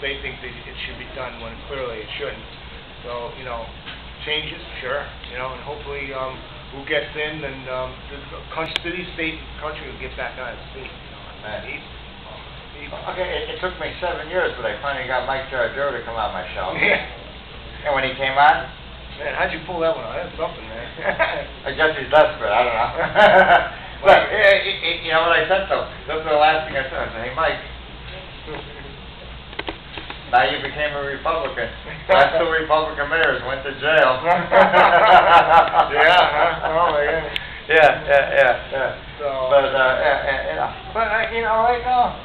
they think that it should be done when clearly it shouldn't. So, you know, changes, sure, you know, and hopefully who gets in, and the city, state, and country will get back on its feet. You know, Okay, it took me 7 years, but I finally got Mike Joe to come on my show. Yeah. And when he came on, man, how'd you pull that one out? That's something, man. I guess he's desperate. I don't know. But you know what I said though? That's the last thing I said. I said, hey, Mike. Now you became a Republican. Last two Republican mayors went to jail. Yeah, huh? Oh my God. Yeah. So, but you know, right now,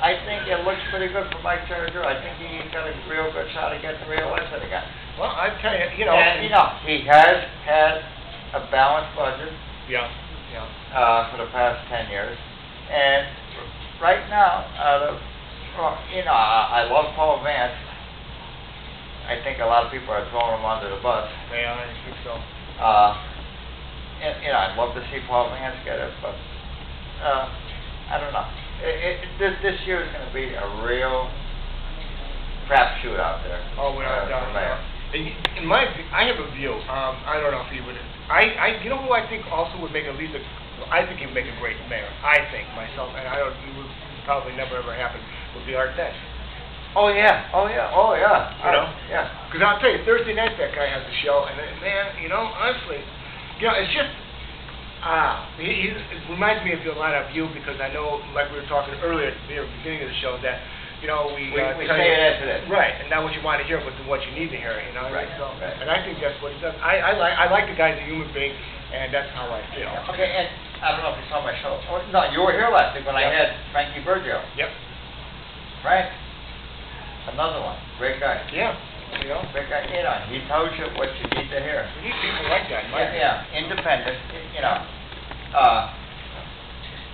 I think it looks pretty good for Mike Joe. I think he's got a real good shot at getting reelected again. well, I tell you, you know. And you know, he has had a balanced budget. Yeah. For the past 10 years, and right now, you know, I love Paul Vance. I think a lot of people are throwing him under the bus. Yeah, I think so. And, you know, I'd love to see Paul Vance get it, but I don't know. This year is going to be a real crapshoot out there. Oh, without doubt. In my view, I have a view. I don't know if he would. You know who I think also would make at least I think he would make a great mayor. I think myself, and I don't. It would probably never ever happen. Would be Art Dent. Oh yeah. You know? Yeah. Because I'll tell you, Thursday night that guy has a show, and man, you know, honestly, you know, it's just. It reminds me of a lot of you, because I know, like we were talking earlier at the beginning of the show, that, you know, we say it as it is. Right, and not what you want to hear, but what you need to hear, you know. Right. So, right. And I think that's what he does. I like the guy as a human being, and that's how I feel. Okay, and I don't know if you saw my show. Oh, no, you were here last week when I had Frankie Bergio. Yep. Frank, another one, great guy. Yeah. You know, great guy. You know, he tells you what you need to hear. We need people like that. Independent. You know,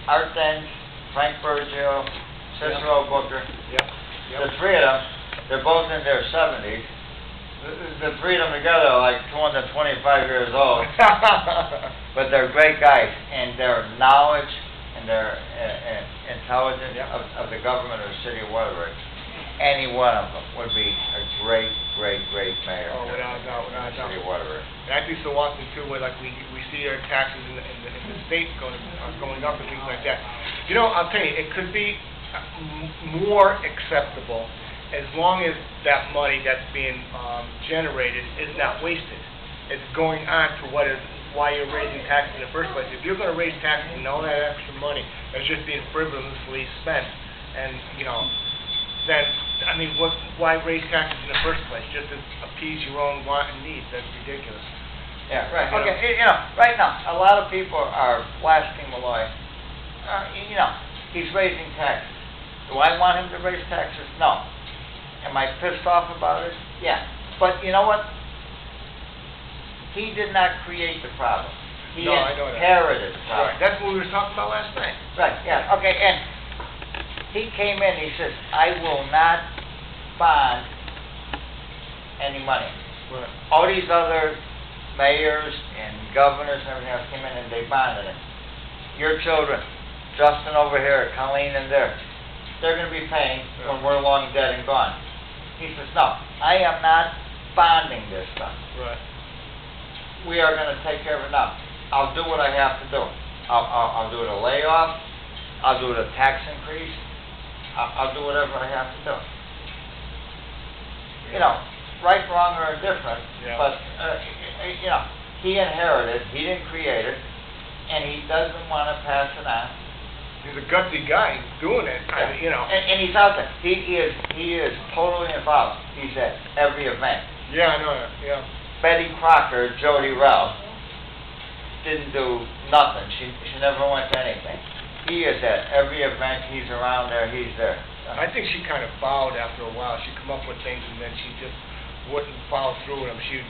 Art Dent, Frank Bergio, Cicero Booker. Yep. The three of them, they're both in their 70s. The three of them together are like 225 years old. But they're great guys, and their knowledge and their intelligence of the government of the city of Waterbury, any one of them would be a great mayor. Oh, without a doubt. City of Waterbury. And I think so often too, where like we see our taxes in the state going up and things like that. You know, I'll tell you, it could be more acceptable as long as that money that's being generated is not wasted. It's going on to why you're raising taxes in the first place. If you're going to raise taxes and all that extra money that's just being frivolously spent, and you know, then I mean, why raise taxes in the first place? Just to appease your own want and needs? That's ridiculous. Yeah, right. Okay, you know, right now, a lot of people are blasting Malloy. You know, he's raising taxes. Do I want him to raise taxes? No. Am I pissed off about it? Yeah. But you know what? He did not create the problem. He inherited the problem. Right. That's what we were talking about last night. Right, yeah. Okay, and he came in, he says, I will not bond any money. Right. All these other mayors and governors and everything else came in and they bonded it. Your children, Justin over here, Colleen in there, they're going to be paying when we're long dead and gone. He says, no, I am not bonding this stuff. Right. We are going to take care of it now. I'll do what I have to do. I'll do it a layoff. I'll do it a tax increase. I'll do whatever I have to do. You know, right, wrong, or indifferent. Yeah. But you know, he inherited. He didn't create it, and he doesn't want to pass it on. He's a gutsy guy. He's doing it. Yeah. I mean, you know. And he's out there. He is totally involved. He's at every event. Yeah, I know that. Yeah. Betty Crocker, Jody Rell, didn't do nothing. She never went to anything. He is at every event. He's around there. He's there. I think she kind of bowed after a while. She'd come up with things and then she just wouldn't follow through with them. She'd,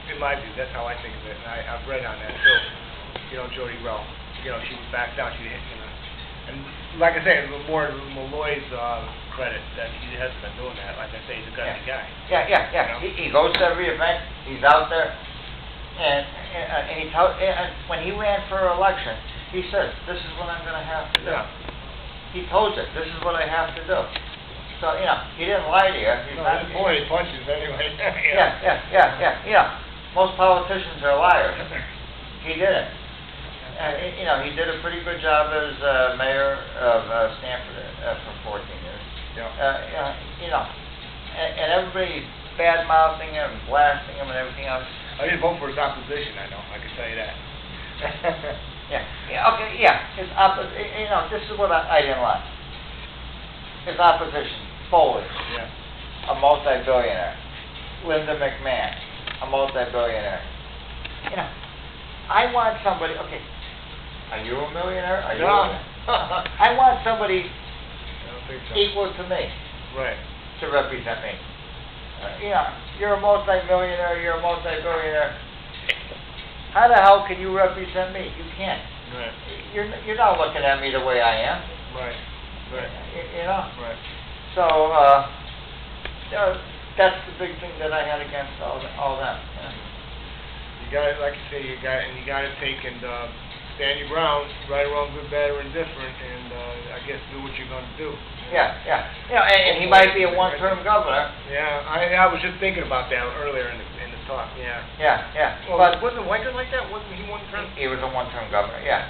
in my view, that's how I think of it. And I've read on that too. You know, Jody Rell. You know, she would back down. She'd hit, you know. And like I say, it's more Malloy's credit that he hasn't been doing that. Like I say, he's a gutsy guy. Yeah. You know? He goes to every event. He's out there, and when he ran for election, he said, "This is what I'm going to have to do." Yeah. He told you, "This is what I have to do." So, you know, he didn't lie to you. He's No, not, he didn't pull any punches anyway. yeah. You know, most politicians are liars. He didn't. You know, he did a pretty good job as mayor of Stanford for 14 years. Yeah. You know, and everybody bad-mouthing him, blasting him and everything else. I didn't vote for his opposition, I know, I can tell you that. His you know, this is what I didn't like. His opposition, Foley, Yeah. a multi-billionaire. Linda McMahon, a multi-billionaire. You know, I want somebody, okay, are you a millionaire? Are you No. I want somebody I don't think so. equal to me Right. to represent me. You know, you're a multi-millionaire, you're a multi-billionaire. How the hell can you represent me? You can't. Right. You're not looking at me the way I am. Right. Right. You know? Right. So, you know, that's the big thing that I had against all them. You know? You got to, like you say, you got to take and stand your ground, right or wrong, good, bad, or indifferent, and I guess do what you're going to do. Yeah. You know, and he might be a one-term governor. Yeah, I was just thinking about that earlier in the talk. Yeah. Yeah. Well, But wasn't Weicker like that? Wasn't he one term? he was a one-term governor. Yeah.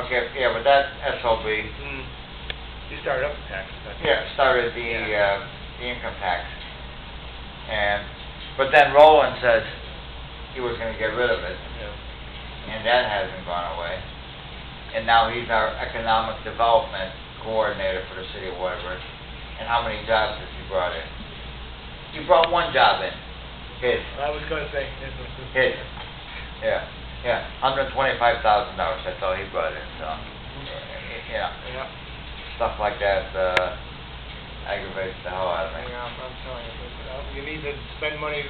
Okay. Yeah, but that SOB. He started up the taxes. Started the income tax, but then Rowland said he was going to get rid of it, and that hasn't gone away. And now he's our economic development coordinator for the city of Waterbury. And how many jobs has he brought in? He brought one job in. His. I was going to say His. Yeah. $125,000. That's all he brought in. So, you know. Yeah. Stuff like that aggravates the hell out of me. Yeah, I'm telling you. You need to spend money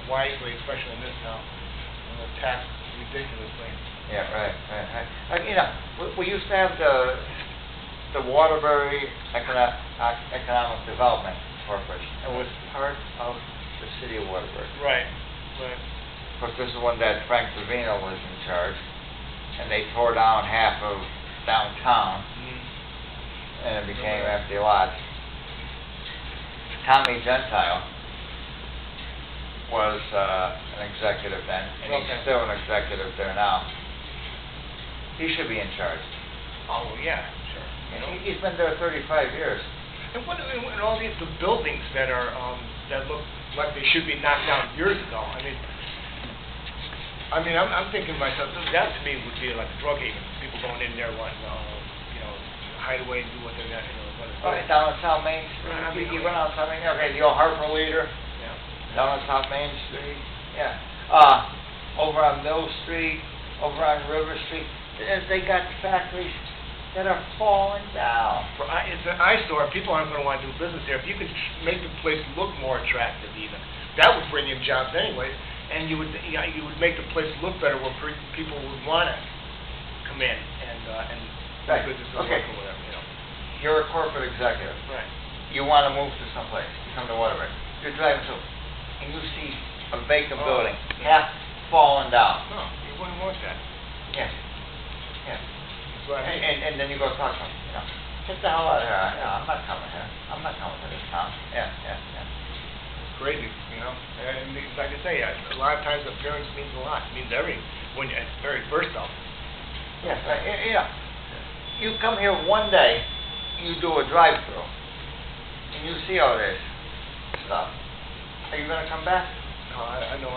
wisely, especially in this town. And the tax ridiculously. Yeah, right. You know, we used to have the Waterbury Economic Development Corporation. It was part of the city of Waterbury. Right. Of course, this is one that Frank Trevino was in charge, and they tore down half of downtown. And it became empty lots. Tommy Gentile was an executive then, and he's still an executive there now. He should be in charge. Oh, yeah, sure. You know, he's been there 35 years. And all these the buildings that are that look like they should be knocked down years ago. I mean, I'm thinking to myself, that to me would be like a drug haven. People going in there wanting, hide away and do what they're going to do. Okay, down on South Main Street. You went on South Main. Okay, the old Harper Leader. Yeah. Down on South Main Street. Yeah. Over on Mill Street. Over on River Street. They got factories that are falling down. It's an eyesore. People aren't going to want to do business there. If you could make the place look more attractive, even that would bring in jobs anyways, and you would make the place look better where people would want to come in and Right. business or Okay. work or whatever. You're a corporate executive. Right. You want to move to someplace. You come to Waterbury. You're driving through, and you see a vacant building, half fallen down. No, you wouldn't want that. Yeah. That's what I mean. And then you go talk to them. Get the hell out of here. I'm not coming here. I'm not coming to this town. Yeah. It's crazy, And like I say, a lot of times appearance means a lot. It means everything when at the very first off. Yes. You come here one day, you do a drive-through, and you see all this stuff. Are you going to come back? No, I know.